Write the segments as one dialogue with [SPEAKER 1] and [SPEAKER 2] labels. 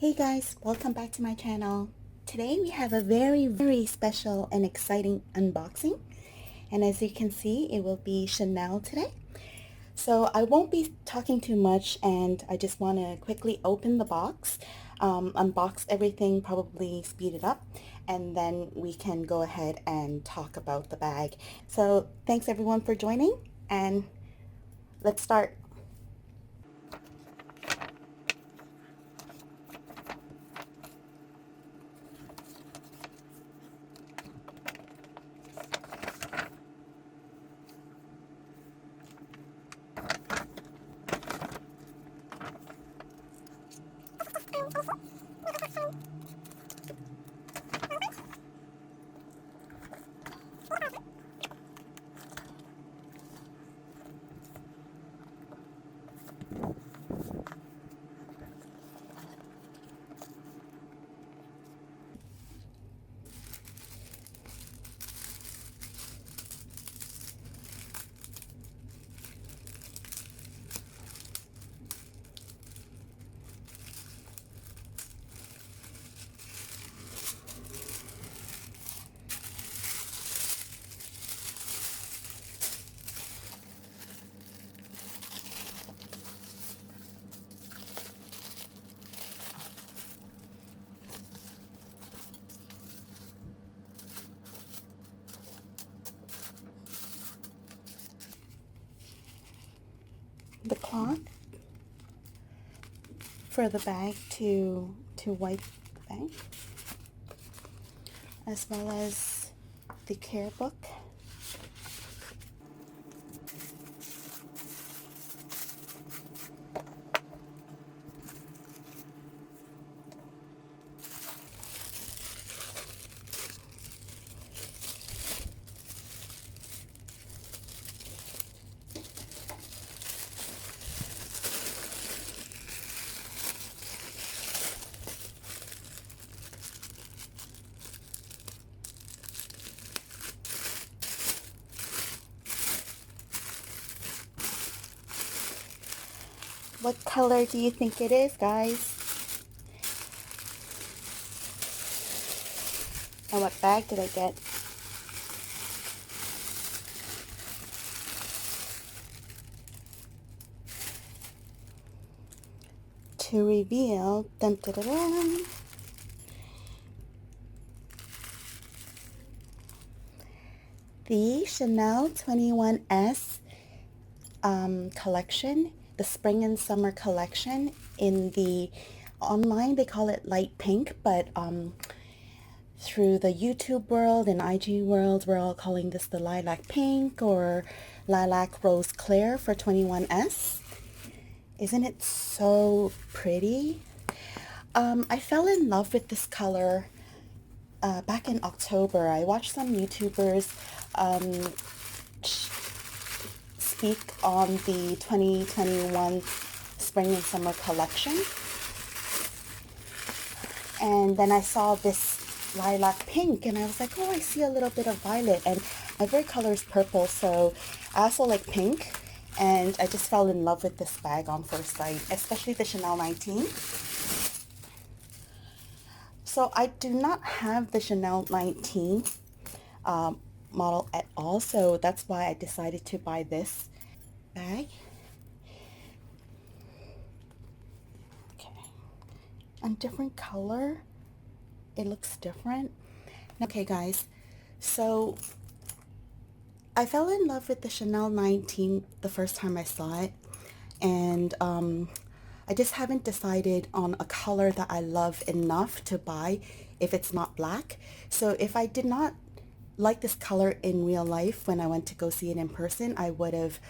[SPEAKER 1] Hey guys, welcome back to my channel. Today we have a very special and exciting unboxing, and as you can see, it will be Chanel today. So I won't be talking too much, and I just want to quickly open the box, unbox everything, probably speed it up, and then we can go ahead and talk about the bag. So thanks everyone for joining, and let's start. The cloth for the bag to wipe the bag, as well as the care book. What color do you think it is, guys? And what bag did I get? To reveal, dun, dun, dun, dun, the Chanel 21S collection, the spring and summer collection. In the online they call it light pink, but through the YouTube world and IG world, we're all calling this the lilac pink or lilac rose clear for 21S. Isn't it so pretty? I fell in love with this color back in October. I watched some YouTubers speak on the 2021 spring and summer collection, and then I saw this lilac pink and I was like, oh, I see a little bit of violet, and my favorite color is purple, so I also like pink, and I just fell in love with this bag on first sight, especially the Chanel 19. So I do not have the Chanel 19 model at all, so that's why I decided to buy this bag. Okay, a different color, it looks different. Okay guys, so I fell in love with the Chanel 19 the first time I saw it, and I just haven't decided on a color that I love enough to buy if it's not black. So if I did not like this color in real life when I went to go see it in person, I would have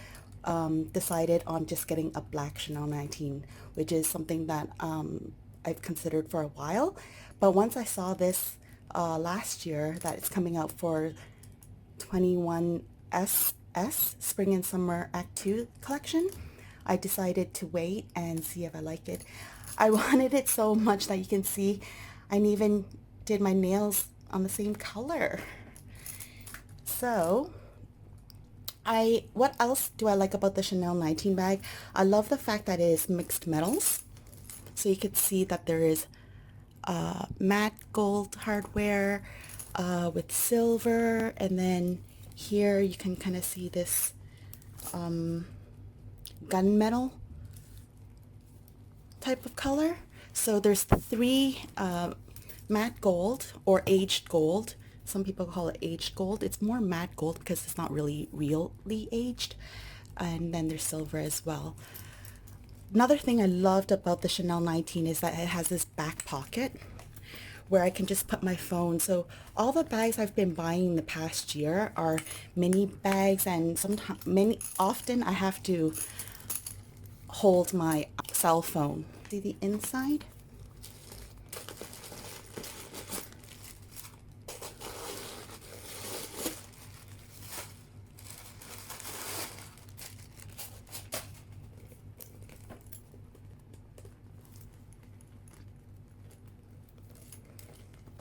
[SPEAKER 1] decided on just getting a black Chanel 19, which is something that I've considered for a while. But once I saw this last year that it's coming out for 21SS Spring and Summer Act 2 collection, I decided to wait and see if I like it. I wanted it so much that you can see I even did my nails on the same color. So what else do I like about the Chanel 19 bag? I love the fact that it is mixed metals. So you could see that there is matte gold hardware with silver, and then here you can kind of see this gunmetal type of color. So there's three matte gold or aged gold. Some people call it aged gold. It's more matte gold because it's not really aged. And then there's silver as well. Another thing I loved about the Chanel 19 is that it has this back pocket where I can just put my phone. So all the bags I've been buying the past year are mini bags, and often I have to hold my cell phone. See the inside?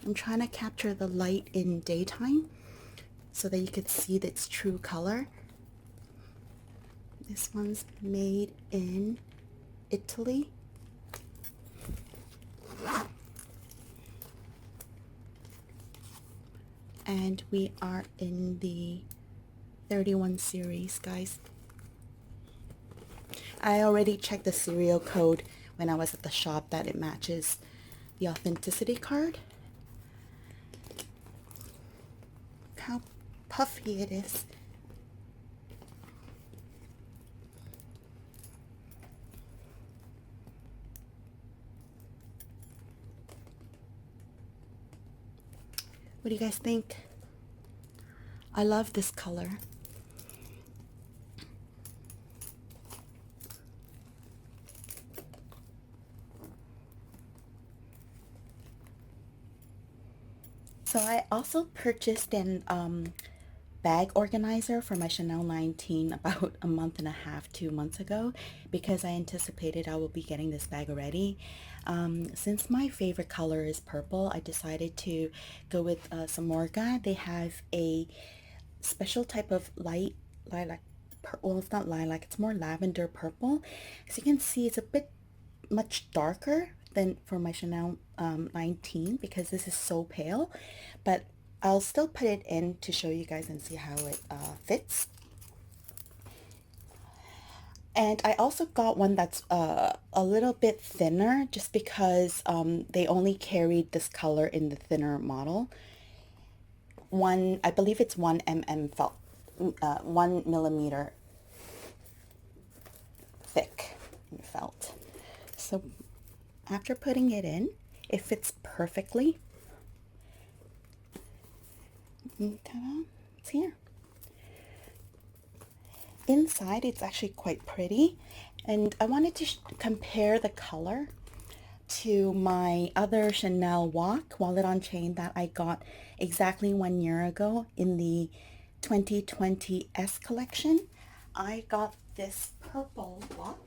[SPEAKER 1] I'm trying to capture the light in daytime so that you could see its true color. This one's made in Italy. And we are in the 31 series, guys. I already checked the serial code when I was at the shop that it matches the authenticity card. Look how puffy it is. What do you guys think? I love this color. So I also purchased an bag organizer for my Chanel 19 about a month and a half, 2 months ago, because I anticipated I will be getting this bag already. Since my favorite color is purple, I decided to go with Samorga. They have a special type of light lilac, well, it's not lilac, it's more lavender purple. As you can see, it's a bit much darker than for my Chanel 19 because this is so pale, but I'll still put it in to show you guys and see how it fits. And I also got one that's a little bit thinner just because they only carried this color in the thinner model. I believe it's 1 mm felt, 1 millimeter thick in felt. So after putting it in, it fits perfectly. Ta-da, it's here. Inside, it's actually quite pretty, and I wanted to compare the color to my other Chanel WoC wallet on chain that I got exactly 1 year ago in the 2020 S collection. I got this purple WoC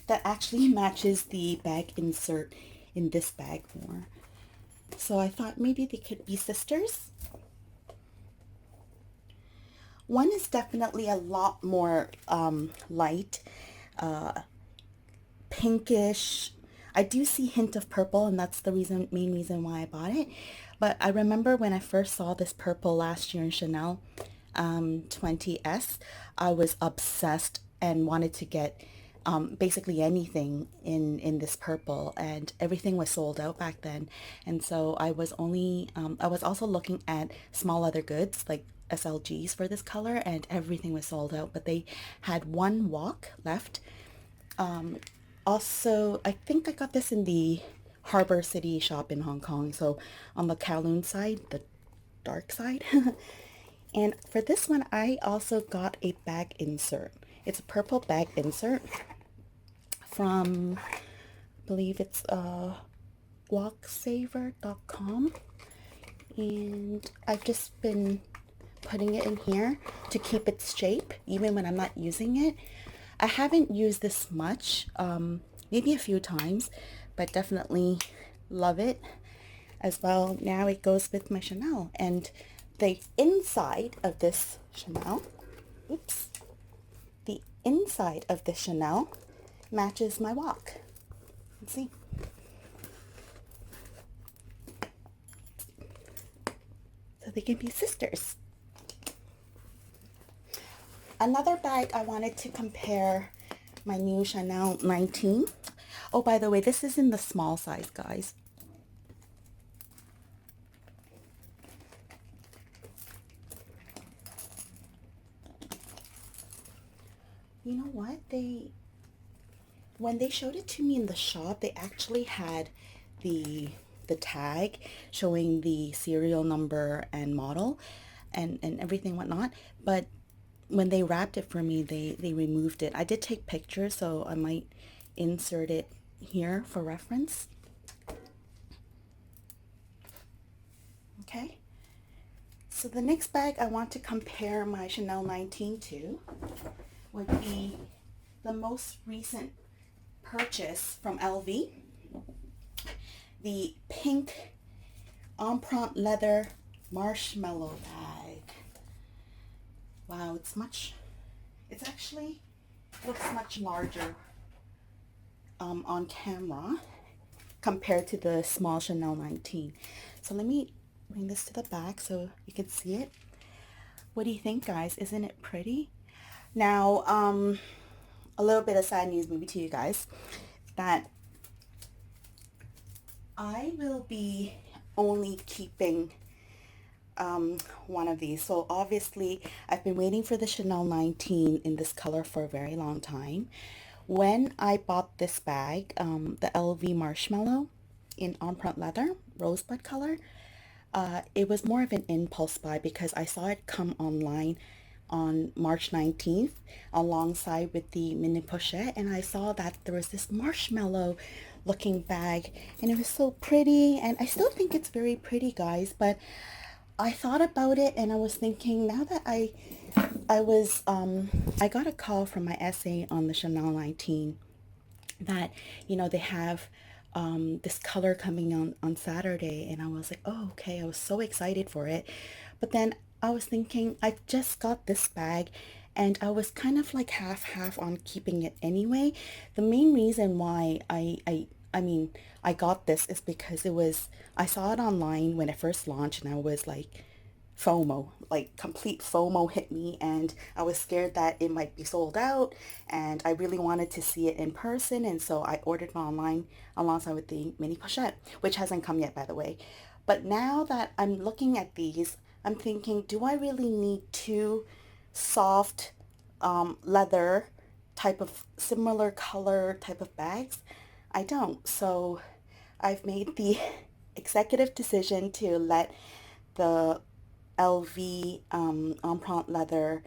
[SPEAKER 1] that actually matches the bag insert in this bag more. So I thought maybe they could be sisters. One is definitely a lot more light, pinkish. I do see hint of purple, and that's the main reason why I bought it. But I remember when I first saw this purple last year in Chanel 20S, I was obsessed and wanted to get basically anything in this purple, and everything was sold out back then. And so I was also looking at small leather goods like SLGs for this color, and everything was sold out, but they had one WoC left. Also, I think I got this in the Harbor City shop in Hong Kong, so on the Kowloon side, the dark side. And for this one, I also got a bag insert. It's a purple bag insert from, I believe it's WoCsaver.com, and I've just been putting it in here to keep its shape even when I'm not using it. I haven't used this much, maybe a few times, but definitely love it as well. Now it goes with my Chanel, and the inside of this Chanel, the inside of this Chanel matches my WoC. Let's see. they can be sisters. Another bag I wanted to compare my new Chanel 19. Oh, by the way, this is in the small size, guys. You know what? When they showed it to me in the shop, they actually had the tag showing the serial number and model and everything whatnot. But when they wrapped it for me, they removed it. I did take pictures, so I might insert it here for reference. Okay. So the next bag I want to compare my Chanel 19 to would be the most recent purchase from LV. The pink Empreinte leather marshmallow bag. Wow, it's actually looks much larger on camera compared to the small Chanel 19. So let me bring this to the back so you can see it. What do you think, guys? Isn't it pretty? Now, a little bit of sad news maybe to you guys, that I will be only keeping one of these. So obviously I've been waiting for the Chanel 19 in this color for a very long time. When I bought this bag, the LV Marshmallow in Empreinte leather rosebud color, it was more of an impulse buy because I saw it come online on March 19th alongside with the mini pochette, and I saw that there was this marshmallow looking bag and it was so pretty, and I still think it's very pretty, guys. But I thought about it and I was thinking, now that I got a call from my SA on the Chanel 19 that, you know, they have this color coming on Saturday, and I was like, oh, okay. I was so excited for it. But then I was thinking, I just got this bag and I was kind of like half on keeping it anyway. The main reason why I mean I got this is because I saw it online when it first launched, and I was like, FOMO, like complete FOMO hit me, and I was scared that it might be sold out, and I really wanted to see it in person, and so I ordered it online alongside with the mini pochette, which hasn't come yet, by the way. But now that I'm looking at these, I'm thinking, do I really need two soft leather type of similar color type of bags? I don't. So I've made the executive decision to let the LV Empreinte leather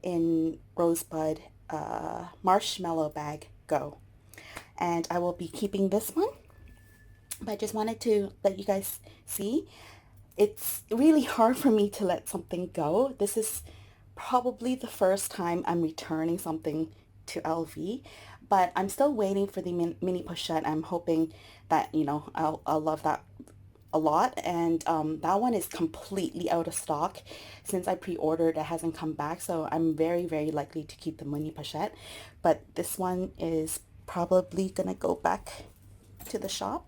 [SPEAKER 1] in rosebud marshmallow bag go, and I will be keeping this one. But I just wanted to let you guys see, it's really hard for me to let something go. This is probably the first time I'm returning something to LV, but I'm still waiting for the mini pochette. I'm hoping that, you know, I'll love that a lot, and that one is completely out of stock. Since I pre-ordered, it hasn't come back, so I'm very likely to keep the mini pochette, but this one is probably gonna go back to the shop.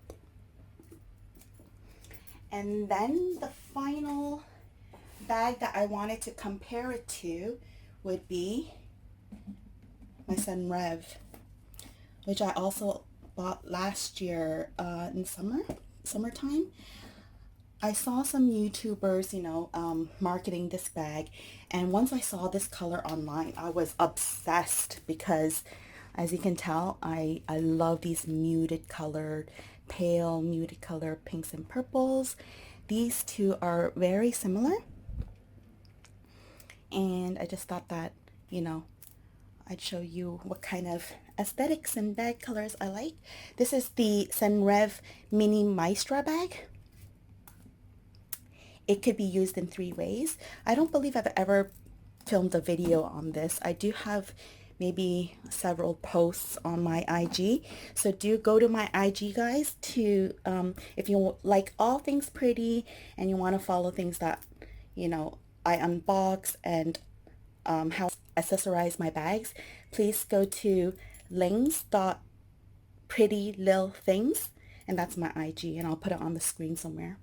[SPEAKER 1] And then the final bag that I wanted to compare it to would be my Senreve, which I also bought last year in summertime. I saw some YouTubers, you know, marketing this bag, and once I saw this color online, I was obsessed because, as you can tell, I love these muted colored, pale muted color pinks and purples. These two are very similar, and I just thought that, you know, I'd show you what kind of aesthetics and bag colors I like. This is the Senreve Mini Maestra bag. It could be used in 3 ways. I don't believe I've ever filmed a video on this. I do have maybe several posts on my IG, so do go to my IG, guys, to if you like all things pretty and you want to follow things that, you know, I unbox and how I accessorize my bags. Please go to lings.prettylilthings, and that's my IG, and I'll put it on the screen somewhere.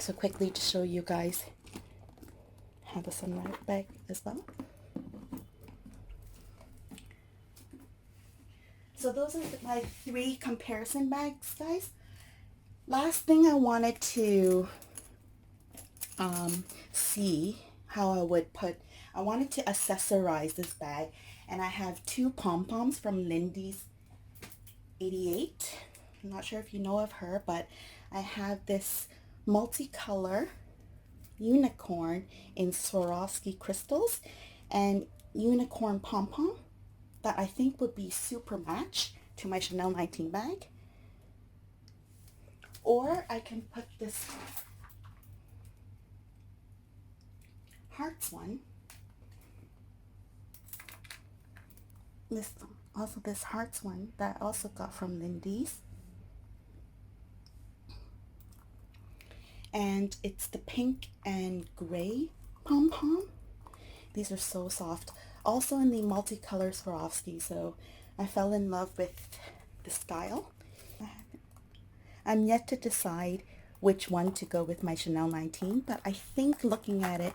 [SPEAKER 1] So quickly to show you guys, I have a Senreve bag as well. So those are my 3 comparison bags, guys. Last thing I wanted to see how I wanted to accessorize this bag, and I have 2 pom-poms from Lindy's 88. I'm not sure if you know of her, but I have this multicolor unicorn in Swarovski crystals and unicorn pom-pom that I think would be super match to my Chanel 19 bag. Or I can put this hearts one. This hearts one that I also got from Lindy's. And it's the pink and gray pom-pom. These are so soft. Also in the multicolor Swarovski, so I fell in love with the style. I'm yet to decide which one to go with my Chanel 19, but I think looking at it,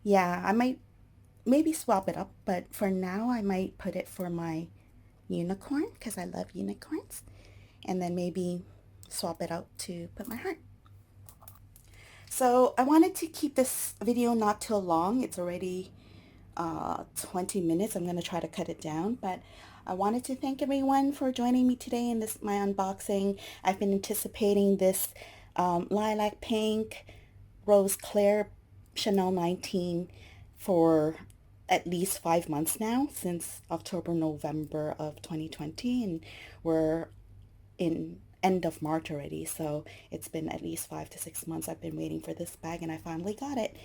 [SPEAKER 1] I might maybe swap it up, but for now I might put it for my unicorn because I love unicorns, and then maybe swap it out to put my heart. So I wanted to keep this video not too long. It's already 20 minutes. I'm going to try to cut it down, but I wanted to thank everyone for joining me today in my unboxing. I've been anticipating this lilac pink rose clear Chanel 19 for at least 5 months now, since October, November of 2020, and we're in end of March already, so it's been at least 5 to 6 months I've been waiting for this bag, and I finally got it.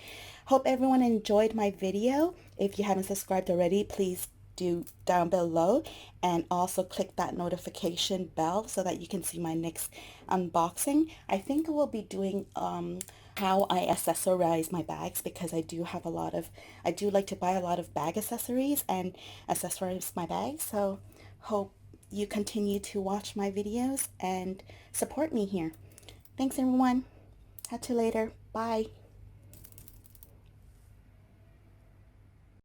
[SPEAKER 1] Hope everyone enjoyed my video. If you haven't subscribed already, please do down below, and also click that notification bell so that you can see my next unboxing. I think we'll be doing how I accessorize my bags, because I do like to buy a lot of bag accessories and accessorize my bags. So hope you continue to watch my videos and support me here. Thanks everyone. Catch you later. Bye.